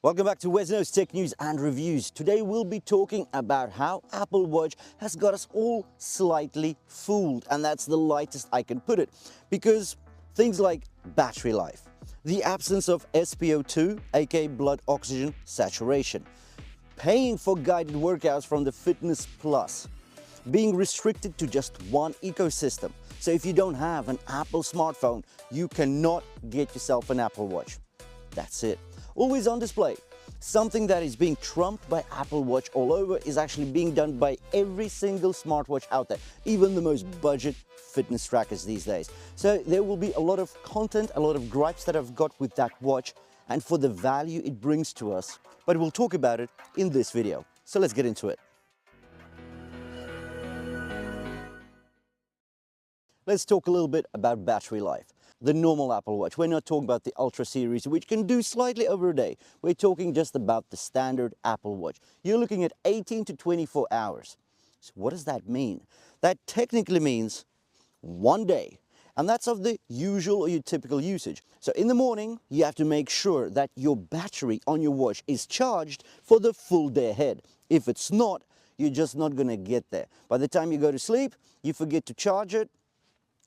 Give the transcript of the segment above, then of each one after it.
Welcome back to WesKnows Tech News and Reviews. Today we'll be talking about how Apple Watch has got us all slightly fooled, and that's the lightest I can put it, because things like battery life, the absence of SpO2, aka blood oxygen saturation, paying for guided workouts from the Fitness Plus, being restricted to just one ecosystem. So if you don't have an Apple smartphone, you cannot get yourself an Apple Watch. That's it. Always on display. Something that is being trumped by Apple Watch all over is actually being done by every single smartwatch out there, even the most budget fitness trackers these days. So there will be a lot of content, a lot of gripes that I've got with that watch and for the value it brings to us. But we'll talk about it in this video. So let's get into it. Let's talk a little bit about battery life. The normal Apple Watch. We're not talking about the Ultra series, which can do slightly over a day. We're talking just about the standard Apple Watch. You're looking at 18 to 24 hours. So what does that mean? That technically means 1 day. And that's of the usual or your typical usage. So in the morning, you have to make sure that your battery on your watch is charged for the full day ahead. If it's not, you're just not going to get there. By the time you go to sleep, you forget to charge it.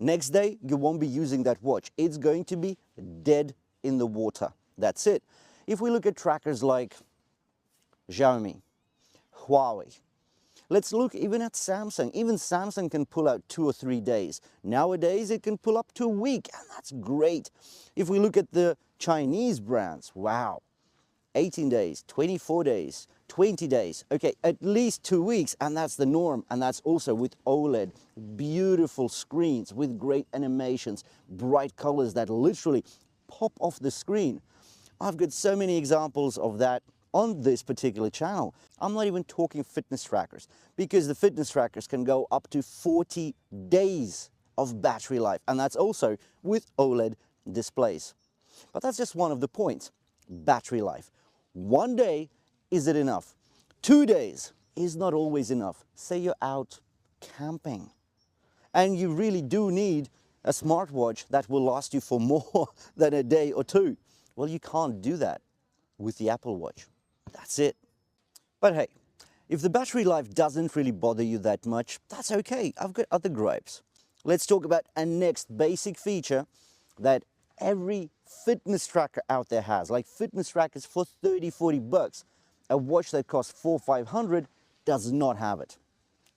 Next day, you won't be using that watch. It's going to be dead in the water. That's it. If we look at trackers like Xiaomi, Huawei, let's look even at Samsung. Even Samsung can pull out 2 or 3 days. Nowadays, it can pull up to a week, and that's great. If we look at the Chinese brands, wow, 18 days, 24 days, 20 days, okay, at least 2 weeks, and that's the norm. And that's also with OLED, beautiful screens with great animations, bright colors that literally pop off the screen. I've got so many examples of that on this particular channel. I'm not even talking fitness trackers, because the fitness trackers can go up to 40 days of battery life, and that's also with OLED displays. But that's just one of the points. Battery life. 1 day, is it enough? 2 days is not always enough. Say you're out camping and you really do need a smartwatch that will last you for more than a day or two. Well, you can't do that with the Apple Watch. That's it. But hey, if the battery life doesn't really bother you that much, that's okay. I've got other gripes. Let's talk about a next basic feature that every fitness tracker out there has, like fitness trackers for 30, 40 bucks. A watch that costs 400-500 does not have it.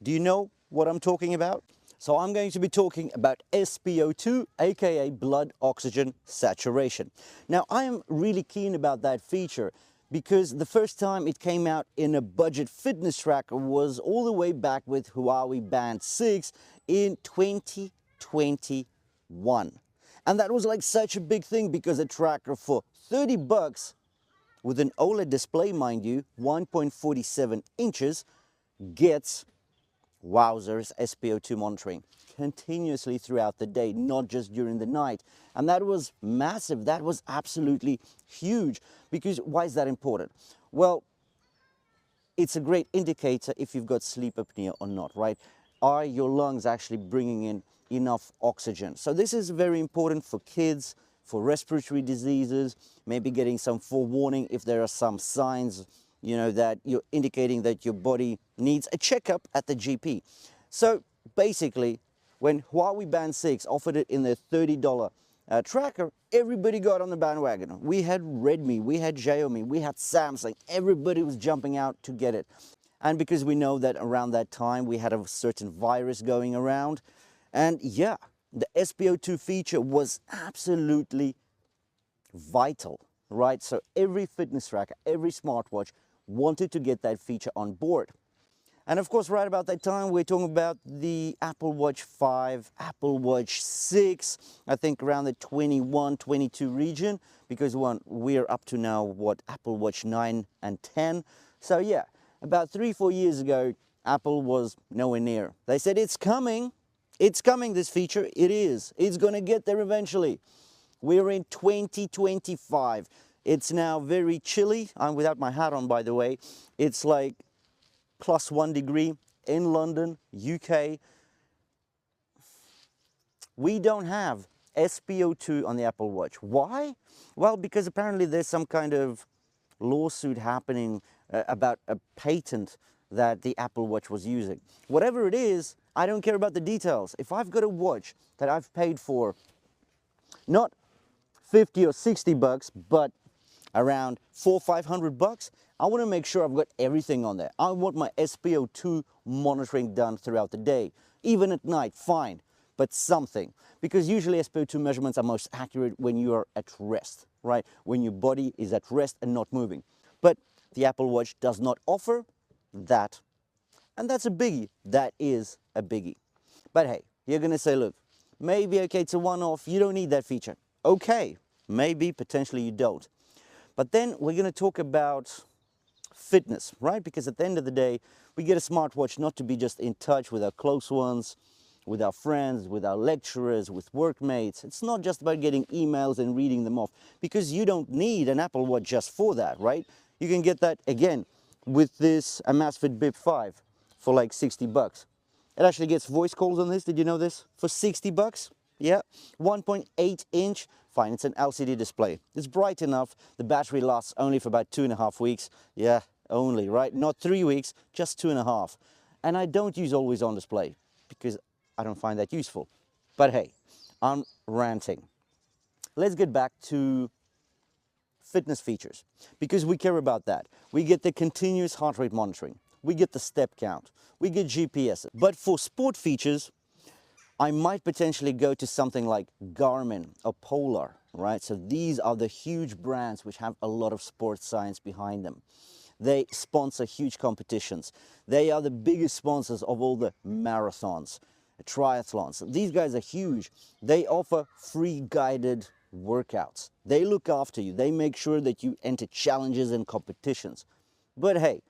Do you know what I'm talking about? So I'm going to be talking about SpO2, aka blood oxygen saturation. Now, I am really keen about that feature because the first time it came out in a budget fitness tracker was all the way back with Huawei Band 6 in 2021. And that was like such a big thing because a tracker for 30 bucks with an OLED display, mind you, 1.47 inches, gets, wowzers, SpO2 monitoring continuously throughout the day, not just during the night. And that was massive. That was absolutely huge. Because why is that important? Well, it's a great indicator if you've got sleep apnea or not, right? Are your lungs actually bringing in enough oxygen? So this is very important for kids, for respiratory diseases, maybe getting some forewarning if there are some signs, you know, that you're indicating that your body needs a checkup at the GP. So basically, when Huawei Band 6 offered it in their $30 tracker, everybody got on the bandwagon. We had Redmi, we had Xiaomi, we had Samsung, everybody was jumping out to get it. And because we know that around that time we had a certain virus going around, and yeah, the SpO2 feature was absolutely vital, right? So every fitness tracker, every smartwatch wanted to get that feature on board. And of course, right about that time, we're talking about the Apple Watch 5, Apple Watch 6, I think around the 21, 22 region, because we're up to now, what, Apple Watch 9 and 10. So yeah, about 3-4 years ago, Apple was nowhere near. They said, it's coming, this feature. It is. It's going to get there eventually. We're in 2025. It's now very chilly. I'm without my hat on, by the way. It's like +1 degree in London, UK. We don't have SpO2 on the Apple Watch. Why? Well, because apparently there's some kind of lawsuit happening about a patent that the Apple Watch was using. Whatever it is, I don't care about the details. If I've got a watch that I've paid for not 50 or 60 bucks, but around 400 or 500 bucks, I want to make sure I've got everything on there. I want my SpO2 monitoring done throughout the day. Even at night, fine, but something. Because usually SpO2 measurements are most accurate when you are at rest, right? When your body is at rest and not moving. But the Apple Watch does not offer that. And that's a biggie. That is a biggie. But hey, you're going to say, look, maybe, okay, it's a one-off. You don't need that feature. Okay, maybe, potentially you don't. But then we're going to talk about fitness, right? Because at the end of the day, we get a smartwatch not to be just in touch with our close ones, with our friends, with our lecturers, with workmates. It's not just about getting emails and reading them off, because you don't need an Apple Watch just for that, right? You can get that, again, with this Amazfit Bip 5 for like 60 bucks. It actually gets voice calls on this. Did you know this? For 60 bucks? Yeah. 1.8 inch. Fine, it's an LCD display. It's bright enough. The battery lasts only for about 2.5 weeks. Yeah, only, right? Not 3 weeks, just 2.5. And I don't use always on display because I don't find that useful. But hey, I'm ranting. Let's get back to fitness features, because we care about that. We get the continuous heart rate monitoring. We get the step count. We get GPS. But for sport features, I might potentially go to something like Garmin or Polar, right? So these are the huge brands which have a lot of sports science behind them. They sponsor huge competitions. They are the biggest sponsors of all the marathons, triathlons. These guys are huge. They offer free guided workouts. They look after you. They make sure that you enter challenges and competitions. But hey,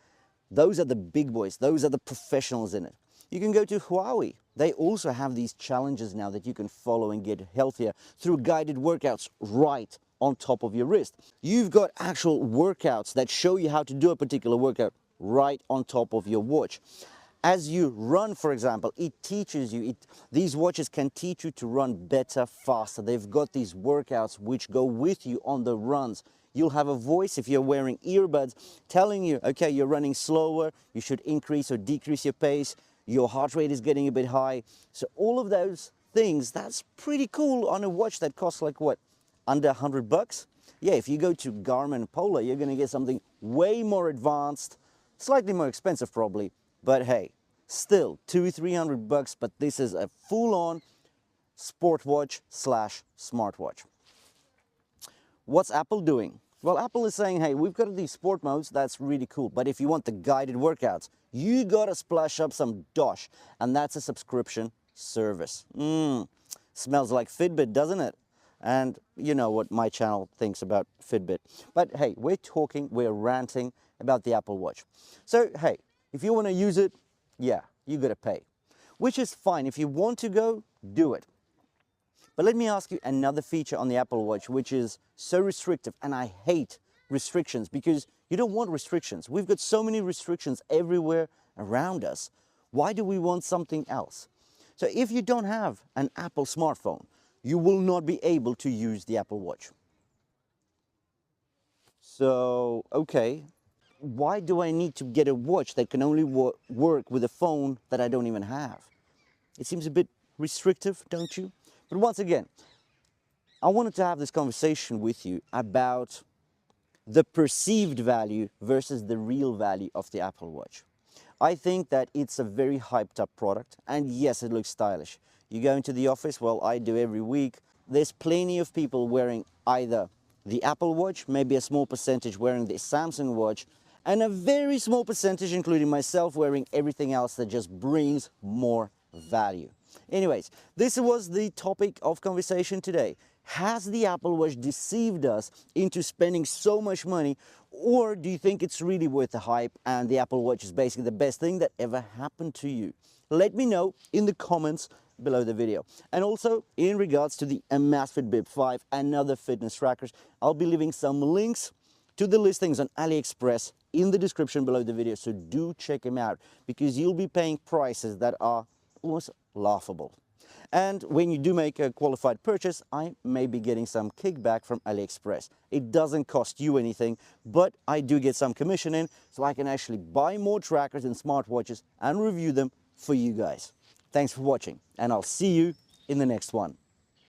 those are the big boys. Those are the professionals in it. You can go to Huawei. They also have these challenges now that you can follow and get healthier through guided workouts right on top of your wrist. You've got actual workouts that show you how to do a particular workout right on top of your watch. As you run, for example, it teaches you, these watches can teach you to run better, faster. They've got these workouts which go with you on the runs. You'll have a voice if you're wearing earbuds telling you, okay, you're running slower, you should increase or decrease your pace, your heart rate is getting a bit high. So all of those things, that's pretty cool on a watch that costs like what, under 100 bucks? Yeah, if you go to Garmin Polar, you're gonna get something way more advanced, slightly more expensive probably, but hey, still 200-300 bucks, but this is a full-on sport watch slash smartwatch. What's Apple doing? Well, Apple is saying, hey, we've got these sport modes, that's really cool, but if you want the guided workouts, you gotta splash up some dosh, and that's a subscription service. Smells like Fitbit, doesn't it? And you know what my channel thinks about Fitbit. But hey, we're ranting about the Apple Watch. So hey, if you wanna use it, yeah, you gotta pay, which is fine. If you want to go, do it. But let me ask you another feature on the Apple Watch, which is so restrictive, and I hate restrictions because you don't want restrictions. We've got so many restrictions everywhere around us. Why do we want something else? So if you don't have an Apple smartphone, you will not be able to use the Apple Watch. So, okay, why do I need to get a watch that can only work with a phone that I don't even have? It seems a bit restrictive, don't you? But once again, I wanted to have this conversation with you about the perceived value versus the real value of the Apple Watch. I think that it's a very hyped up product, and yes, it looks stylish. You go into the office, well, I do every week. There's plenty of people wearing either the Apple Watch, maybe a small percentage wearing the Samsung Watch, and a very small percentage, including myself, wearing everything else that just brings more value. Anyways, this was the topic of conversation today. Has the Apple Watch deceived us into spending so much money, or do you think it's really worth the hype and the Apple Watch is basically the best thing that ever happened to you? Let me know in the comments below the video. And also in regards to the Amazfit Bip 5 and other fitness trackers, I'll be leaving some links to the listings on AliExpress in the description below the video, so do check them out because you'll be paying prices that are almost laughable. And when you do make a qualified purchase, I may be getting some kickback from AliExpress. It doesn't cost you anything, but I do get some commission in, so I can actually buy more trackers and smartwatches and review them for you guys. Thanks for watching, and I'll see you in the next one.